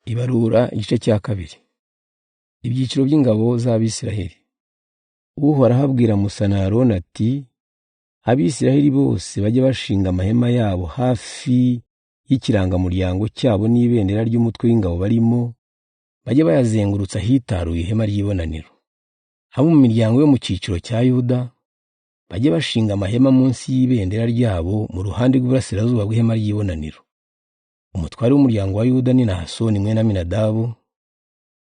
Ibarura igice cya kabiri. Ibyiciro by'ingabo z'Abisiraheli. Uhoraho abwira Musa na Aroni ati, Abisiraheli bose bajye bashinga amahema yabo hafi y'ikirangamuryango cyabo n'ibendera ry'umutwe w'ingabo barimo, bajye bayazengurutsa hitaruye ihema ry'ibonaniro. Abo mu miryango yo mu cyiciro cya Yuda bajye bashinga amahema munsi y'ibendera ryabo mu ruhande rw'iburasirazuba bw'ihema ry'ibonaniro. Umutware w'umuryango wa Yuda ni Nahasoni mwene Aminadabu.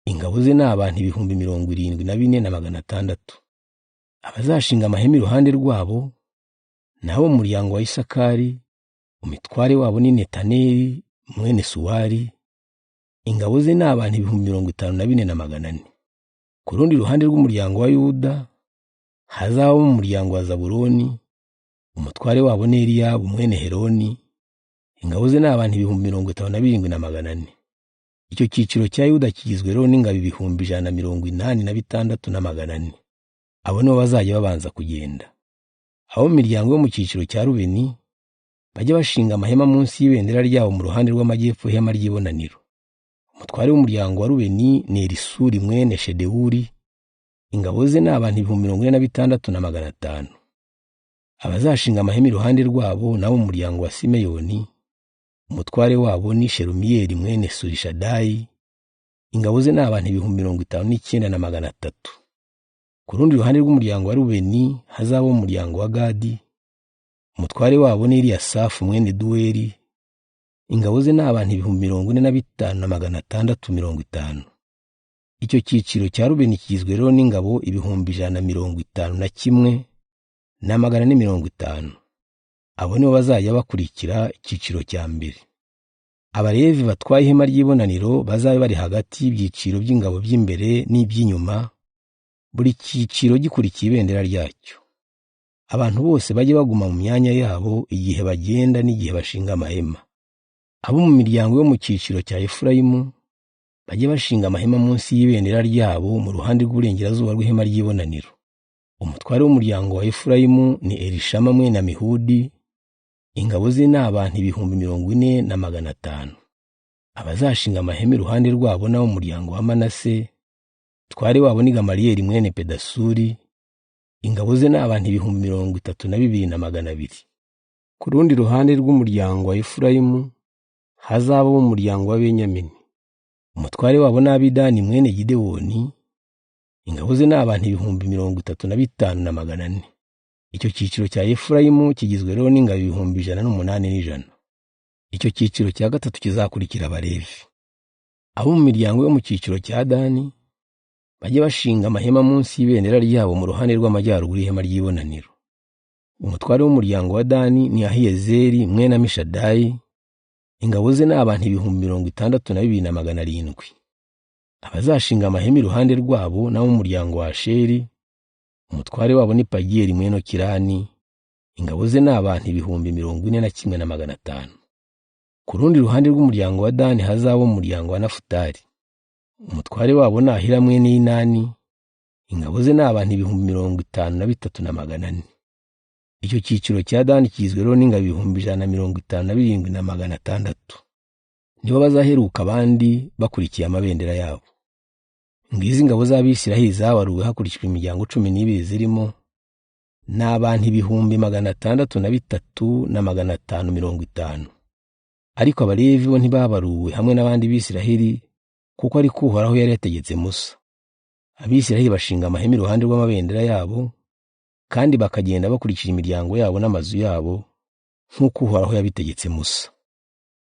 Ingabo ze ni abantu 74,600. Abazashinga amahema iruhande rwabo nabo mu muryango wa Isakari, umutware wabo ni Netaneli mwene Suwari. Ingabo ze ni abantu 54,400. Ku rundi ruhande rw'umuryango wa Yuda hazaba mu muryango wa Zabuloni, umutware wabo ni Eliyabu mwene Heroni. Ingabo ze ni abantu 57,400. Icyo cyiciro cya Yuda kigizwe rero n'ingabo 186,400. Abo nibo bazajya babanza kugenda. Abo mu miryango yo mu cyiciro cya Rubeni bajya bashinga amahema munsi y'ibendera ryabo mu ruhande rw'amajyepfo y'ihema ry'ibonaniro. Umutware w'umuryango wa Rubeni ni Elisuri mwene Shedewuri. Ingabo ze ni abantu 46,500. Abazashinga amahema iruhande rwabo nabo mu muryango wa Simeyoni, umutware wabo ni Shelumiyeli mwene Surishadayi. Ingabo ze ni abantu 59,300. Ku rundi ruhande rw'umuryango wa Rubeni hazaba mu muryango wa Gadi, umutware wabo ni Eliyasafu mwene Duweli. Ingabo ze ni abantu 45,650. Icyo cyiciro cya Rubeni kigizwe rero n'ingabo 151,450. Abo nibo bazajya bakurikira icyiciro cya mbere. Abalevi batwaye ihema ry'ibonaniro bazabe bari hagati y'ibyiciro by'ingabo by'imbere n'iby'inyuma, buri cyiciro gikurikiye ibendera ryacyo. Abantu bose bajye baguma mu myanya yabo igihe bagenda n'igihe bashinga amahema. Abo mu miryango yo mu cyiciro cya Efurayimu bajye bashinga amahema munsi y'ibendera ryabo mu ruhande rw'uburengerazuba rw'ihema ry'ibonaniro. Umutware w'umuryango wa Efurayimu ni Elishama mwene Amihudi. Ingabo ze ni abantu 40,500. Abazashinga amahema iruhande rwabo nabo mu muryango wa Manase, umutware wabo ni Gamaliyeli mwene Pedasuri. Ingabo ze ni abantu 32,200. Ku rundi ruhande rw'umuryango wa Efurayimu hazaba mu muryango wa Benyamini, umutware wabo ni Abidani mwene Gidewoni. Ingabo ze ni abantu 35,400. Icyo cyiciro cya Efurayimu kigizwe rero n'ingabo 108,100. Icyo cyiciro cya gatatu kizakurikira Abalevi. Abo mu miryango yo mu cyiciro cya Dani bajye bashinga amahema munsi y'ibendera ryabo mu ruhande rw'amajyaruguru y'ihema ry'ibonaniro. Umutware w'umuryango wa Dani ni Ahiyezeri mwene Amishadayi. Ingabo ze ni abantu 62,700. Abazashinga amahema iruhande rwabo nabo mu muryango wa Asheri, umutware wabo ni Pagiyeli mwene Okirani. Ingabo ze ni abantu 41,500. Ku rundi ruhande rw'umuryango wa Dani hazaba mu muryango wa Nafutali, umutware wabo ni Ahira mwene Inani. Ingabo ze ni abantu 53,400. Icyo cyiciro cya Dani kigizwe rero n'ingabo 157,600. Nibo bazaheruka abandi bakurikiye amabendera yabo. Ngizi ingabo z'Abisiraheli zabaruwe hakurikijwe imiryango 12 zirimo n'abantu 603,550. Ariko Abalevi bo ntibabaruwe hamwe n'abandi Bisiraheli kuko ari Uhoraho yari yategetse Musa. Abisiraheli bashinga amahema iruhande rw'amabendera yabo kandi bakagenda bakurikira imiryango yabo n'amazu yabo nk'uko Uhoraho yabitegetse Musa.